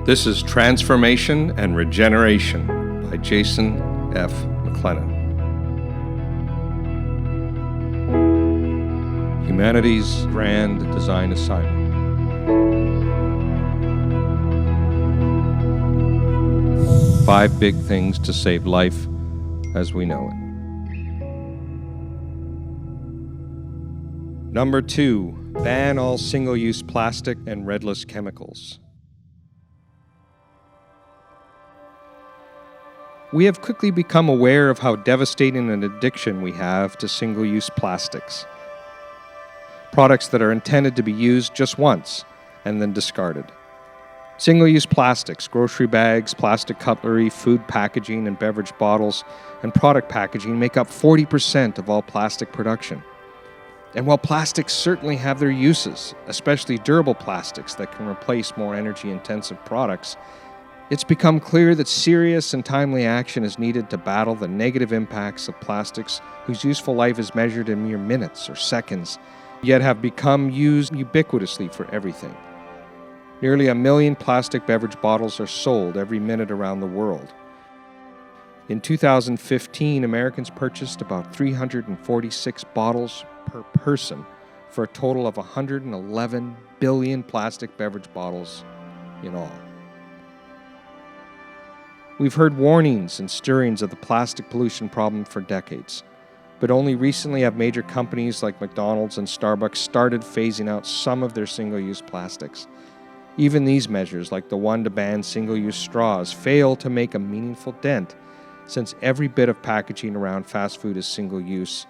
This is Transformation and Regeneration by Jason F. McLennan. Humanity's grand design assignment. Five big things to save life as we know it. Number 2, ban all single-use plastic and Redlist chemicals. We have quickly become aware of how devastating an addiction we have to single-use plastics. Products that are intended to be used just once and then discarded. Single-use plastics, grocery bags, plastic cutlery, food packaging, and beverage bottles, and product packaging make up 40% of all plastic production. And while plastics certainly have their uses, especially durable plastics that can replace more energy-intensive products, it's become clear that serious and timely action is needed to battle the negative impacts of plastics whose useful life is measured in mere minutes or seconds, yet have become used ubiquitously for everything. Nearly 1 million plastic beverage bottles are sold every minute around the world. In 2015, Americans purchased about 346 bottles per person for a total of 111 billion plastic beverage bottles in all. We've heard warnings and stirrings of the plastic pollution problem for decades, but only recently have major companies like McDonald's and Starbucks started phasing out some of their single-use plastics. Even these measures, like the one to ban single-use straws, fail to make a meaningful dent, since every bit of packaging around fast food is single-use.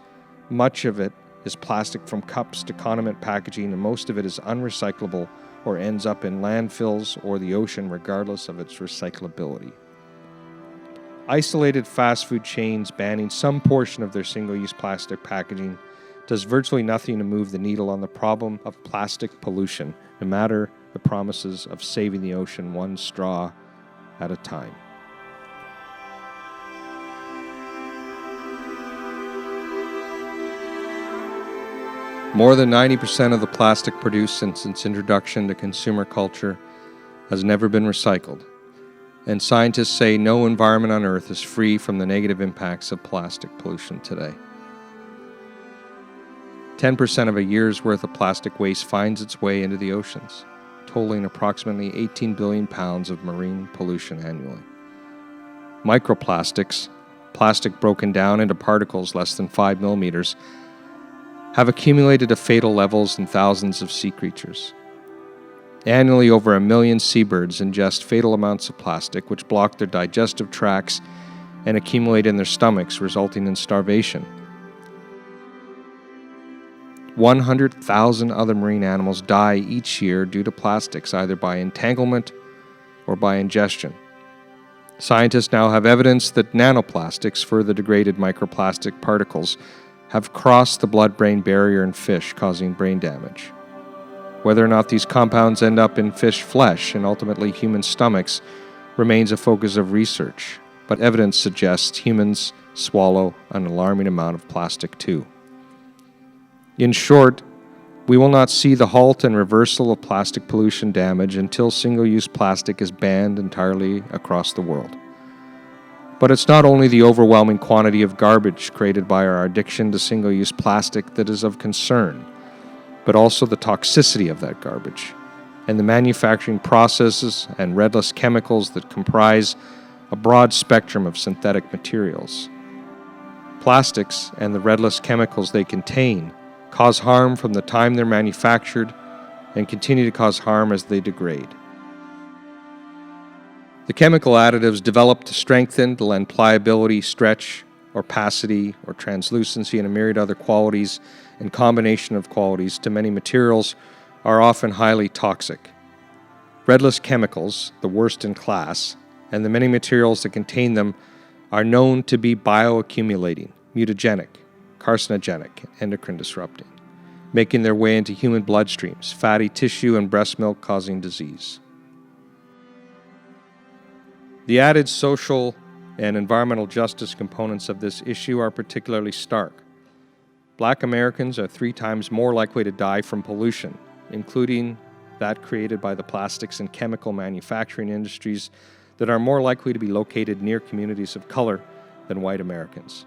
Much of it is plastic from cups to condiment packaging, and most of it is unrecyclable or ends up in landfills or the ocean regardless of its recyclability. Isolated fast food chains banning some portion of their single-use plastic packaging does virtually nothing to move the needle on the problem of plastic pollution, no matter the promises of saving the ocean one straw at a time. More than 90% of the plastic produced since its introduction to consumer culture has never been recycled, and scientists say no environment on Earth is free from the negative impacts of plastic pollution today. 10% of a year's worth of plastic waste finds its way into the oceans, totaling approximately 18 billion pounds of marine pollution annually. Microplastics, plastic broken down into particles less than 5 millimeters, have accumulated to fatal levels in thousands of sea creatures. Annually, over 1 million seabirds ingest fatal amounts of plastic, which block their digestive tracts and accumulate in their stomachs, resulting in starvation. 100,000 other marine animals die each year due to plastics, either by entanglement or by ingestion. Scientists now have evidence that nanoplastics, further degraded microplastic particles, have crossed the blood-brain barrier in fish, causing brain damage. Whether or not these compounds end up in fish flesh and ultimately human stomachs remains a focus of research, but evidence suggests humans swallow an alarming amount of plastic too. In short, we will not see the halt and reversal of plastic pollution damage until single-use plastic is banned entirely across the world. But it's not only the overwhelming quantity of garbage created by our addiction to single-use plastic that is of concern, but also the toxicity of that garbage, and the manufacturing processes and Redlist chemicals that comprise a broad spectrum of synthetic materials. Plastics and the Redlist chemicals they contain cause harm from the time they're manufactured and continue to cause harm as they degrade. The chemical additives developed to strengthen, to lend pliability, stretch, opacity, or translucency, and a myriad other qualities and combination of qualities to many materials are often highly toxic. Redlist chemicals, the worst in class, and the many materials that contain them are known to be bioaccumulating, mutagenic, carcinogenic, endocrine disrupting, making their way into human bloodstreams, fatty tissue, and breast milk, causing disease. The added social and environmental justice components of this issue are particularly stark. Black Americans are 3 times more likely to die from pollution, including that created by the plastics and chemical manufacturing industries that are more likely to be located near communities of color than white Americans.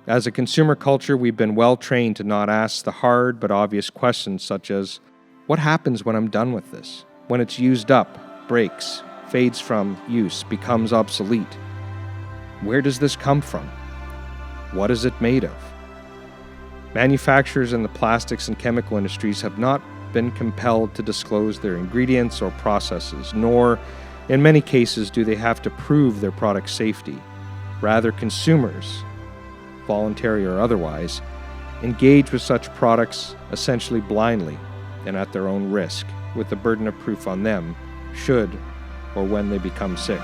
As a consumer culture, we've been well trained to not ask the hard but obvious questions such as, what happens when I'm done with this? When it's used up, breaks, fades from use, becomes obsolete? Where does this come from? What is it made of? Manufacturers in the plastics and chemical industries have not been compelled to disclose their ingredients or processes, nor, in many cases, do they have to prove their product safety. Rather, consumers, voluntary or otherwise, engage with such products essentially blindly and at their own risk, with the burden of proof on them, should or when they become sick.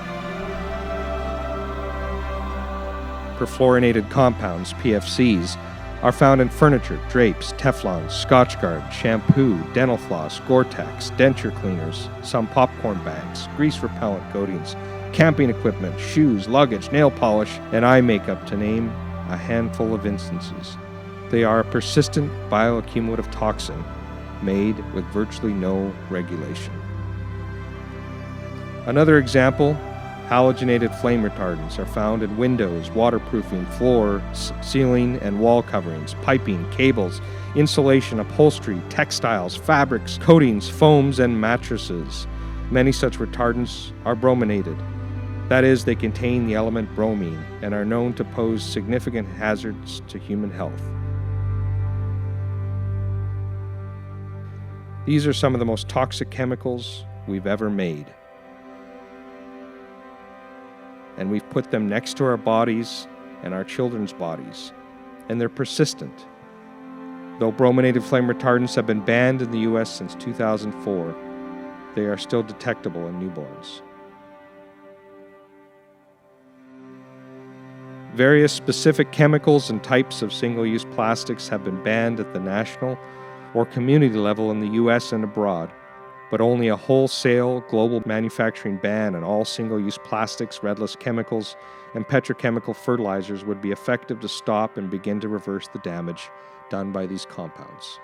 Perfluorinated compounds, PFCs, are found in furniture, drapes, Teflon, Scotchgard, shampoo, dental floss, Gore-Tex, denture cleaners, some popcorn bags, grease repellent coatings, camping equipment, shoes, luggage, nail polish, and eye makeup, to name a handful of instances. They are a persistent bioaccumulative toxin made with virtually no regulation. Another example, halogenated flame retardants are found in windows, waterproofing, floor, ceiling, and wall coverings, piping, cables, insulation, upholstery, textiles, fabrics, coatings, foams, and mattresses. Many such retardants are brominated. That is, they contain the element bromine and are known to pose significant hazards to human health. These are some of the most toxic chemicals we've ever made. And we've put them next to our bodies and our children's bodies, and they're persistent. Though brominated flame retardants have been banned in the U.S. since 2004, they are still detectable in newborns. Various specific chemicals and types of single-use plastics have been banned at the national or community level in the U.S. and abroad, but only a wholesale global manufacturing ban on all single-use plastics, Redlist chemicals, and petrochemical fertilizers would be effective to stop and begin to reverse the damage done by these compounds.